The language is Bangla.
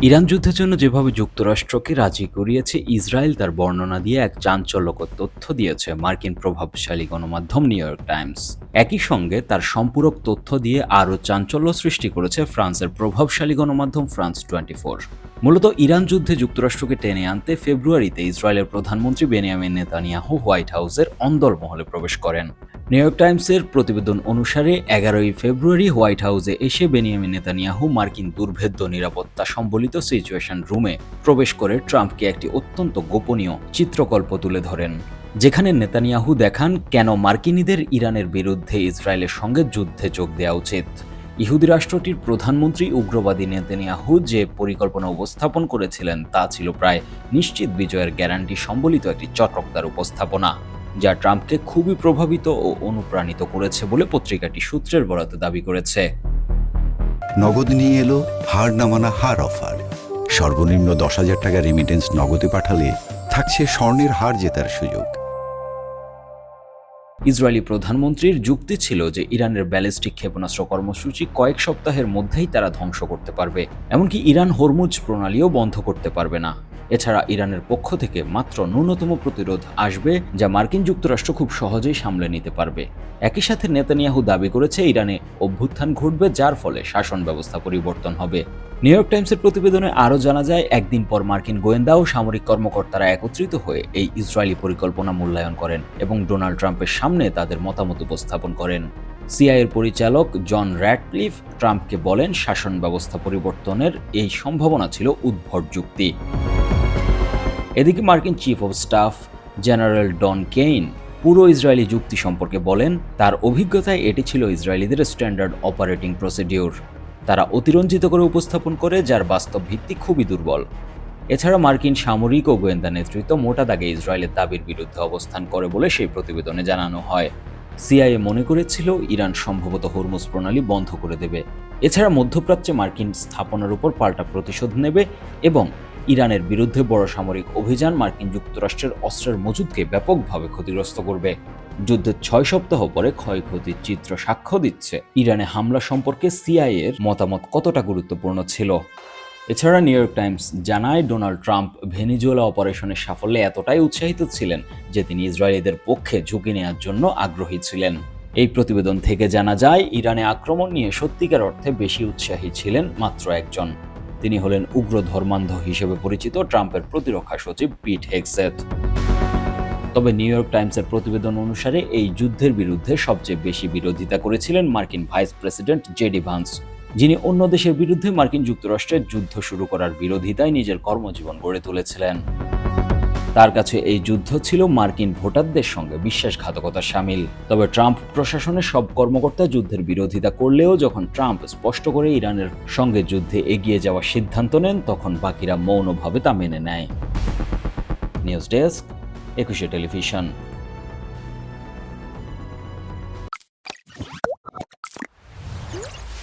ইরান যুদ্ধের জন্য যেভাবে যুক্তরাষ্ট্রকে রাজি করিয়েছে ইসরায়েল, তার বর্ণনা দিয়ে এক চাঞ্চল্যকর তথ্য দিয়েছে মার্কিন প্রভাবশালী গণমাধ্যম নিউ ইয়র্ক টাইমস। একই সঙ্গে তার সম্পূরক তথ্য দিয়ে আরও চাঞ্চল্য সৃষ্টি করেছে ফ্রান্সের প্রভাবশালী গণমাধ্যম ফ্রান্স 24। মূলত ইরান যুদ্ধে যুক্তরাষ্ট্রকে টেনে আনতে ফেব্রুয়ারিতে ইসরায়েলের প্রধানমন্ত্রী বেনিয়ামিন নেতানিয়াহু হোয়াইট হাউসের অন্দরমহলে প্রবেশ করেন। নিউ ইয়র্ক টাইমসের প্রতিবেদন অনুসারে 11ই ফেব্রুয়ারি হোয়াইট হাউসে এসে বেনিয়ামিন নেতানিয়াহু মার্কিন দুর্ভেদ্য নিরাপত্তা সম্বলিত সিচুয়েশন রুমে প্রবেশ করে ট্রাম্পকে একটি অত্যন্ত গোপনীয় চিত্রকল্প তুলে ধরেন, যেখানে নেতানিয়াহু দেখান কেন মার্কিনীদের ইরানের বিরুদ্ধে ইসরায়েলের সঙ্গে যুদ্ধে যোগ দেওয়া উচিত। ইহুদি রাষ্ট্রটির প্রধানমন্ত্রী উগ্রবাদী নেতানিয়াহু যে পরিকল্পনা উপস্থাপন করেছিলেন তা ছিল প্রায় নিশ্চিত বিজয়ের গ্যারান্টি সম্বলিত একটি চটকদার উপস্থাপনা, যা ট্রাম্পকে খুবই প্রভাবিত ও অনুপ্রাণিত করেছে বলে পত্রিকাটি সূত্রের বরাতে দাবি করেছে। নগদ নিয়ে এলো হার না মানা হার অফার। সর্বনিম্ন 10,000 টাকা রেমিটেন্স নগদে পাঠালে থাকছে স্বর্ণের হার জেতার সুযোগ। ইসরায়েলি প্রধানমন্ত্রীর যুক্তি ছিল যে ইরানের ব্যালিস্টিক ক্ষেপণাস্ত্র কর্মসূচি কয়েক সপ্তাহের মধ্যেই তারা ধ্বংস করতে পারবে, এমনকি ইরান হরমুজ প্রণালীও বন্ধ করতে পারবে না। এছাড়া ইরানের পক্ষ থেকে মাত্র ন্যূনতম প্রতিরোধ আসবে, যা মার্কিন যুক্তরাষ্ট্র খুব সহজেই সামলে নিতে পারবে। একই সাথে নেতানিয়াহু দাবি করেছে ইরানে অভ্যুত্থান ঘটবে, যার ফলে শাসন ব্যবস্থা পরিবর্তন হবে। নিউ ইয়র্ক টাইমসের প্রতিবেদনে আরও জানা যায়, একদিন পর মার্কিন গোয়েন্দা ও সামরিক কর্মকর্তারা একত্রিত হয়ে এই ইসরায়েলি পরিকল্পনা মূল্যায়ন করেন এবং ডোনাল্ড ট্রাম্পের সামনে তাদের মতামত উপস্থাপন করেন। সিআইএর পরিচালক জন র্যাটক্লিফ ট্রাম্পকে বলেন, শাসন ব্যবস্থা পরিবর্তনের এই সম্ভাবনা ছিল উদ্ভট যুক্তি। এদিকে মার্কিন chief of staff general Dan Caine পুরো ইসরায়েলি যুক্তি সম্পর্কে বলেন, তার অভিজ্ঞতায় এটি ছিল ইসরায়েলিদের স্ট্যান্ডার্ড অপারেটিং প্রসিডিউর। তারা অতিরঞ্জিত করে উপস্থাপন করে, যার বাস্তব ভিত্তি খুবই দুর্বল। এছাড়া মার্কিন সামরিক ও গোয়েন্দা নেতৃত্ব মোটা দাগে ইসরায়েলের দাবির বিরুদ্ধে অবস্থান করে বলে সেই প্রতিবেদনে জানানো হয়। সিআইএ মনে করেছিল ইরান সম্ভবত হরমুজ প্রণালী বন্ধ করে দেবে, এছাড়া মধ্যপ্রাচ্যে মার্কিন স্থাপনার উপর পাল্টা প্রতিশোধ নেবে এবং ইরানের বিরুদ্ধে বড় সামরিক অভিযান মার্কিন যুক্তরাষ্ট্রের অস্ত্রের মজুদকে ব্যাপকভাবে ক্ষতিগ্রস্ত করবে। যুদ্ধের 6 সপ্তাহ পরে ক্ষয়ক্ষতির চিত্র সাক্ষ্য দিচ্ছে ইরানে হামলা সম্পর্কে সিআইএর মতামত কতটা গুরুত্বপূর্ণ ছিল। এছাড়া নিউ ইয়র্ক টাইমস জানায়, ডোনাল্ড ট্রাম্প ভেনিজুয়েলা অপারেশনের সাফল্যে এতটাই উৎসাহিত ছিলেন যে তিনি ইসরায়েলিদের পক্ষে ঝুঁকি নেওয়ার জন্য আগ্রহী ছিলেন। এই প্রতিবেদন থেকে জানা যায়, ইরানে আক্রমণ নিয়ে সত্যিকার অর্থে বেশি উৎসাহী ছিলেন মাত্র একজন। তিনি হলেন উগ্র ধর্মান্ধ হিসেবে পরিচিত ট্রাম্পের প্রতিরক্ষা সচিব পিট হেগসেথ। তবে নিউ ইয়র্ক টাইমসের প্রতিবেদন অনুসারে এই যুদ্ধের বিরুদ্ধে সবচেয়ে বেশি বিরোধিতা করেছিলেন মার্কিন ভাইস প্রেসিডেন্ট জেডি ভান্স, যিনি অন্য দেশের বিরুদ্ধে মার্কিন যুক্তরাষ্ট্রের যুদ্ধ শুরু করার বিরোধিতায় নিজের কর্মজীবন গড়ে তুলেছিলেন। তার কাছে এই যুদ্ধ ছিল মার্কিন ভোটারদের সঙ্গে বিশ্বাসঘাতকতার শামিল। তবে ট্রাম্প প্রশাসনের সব কর্মকর্তা যুদ্ধের বিরোধিতা করলেও যখন ট্রাম্প স্পষ্ট করে ইরানের সঙ্গে যুদ্ধে এগিয়ে যাওয়ার সিদ্ধান্ত নেন, তখন বাকিরা মৌনভাবে তা মেনে নেয়। News desk, 21 television.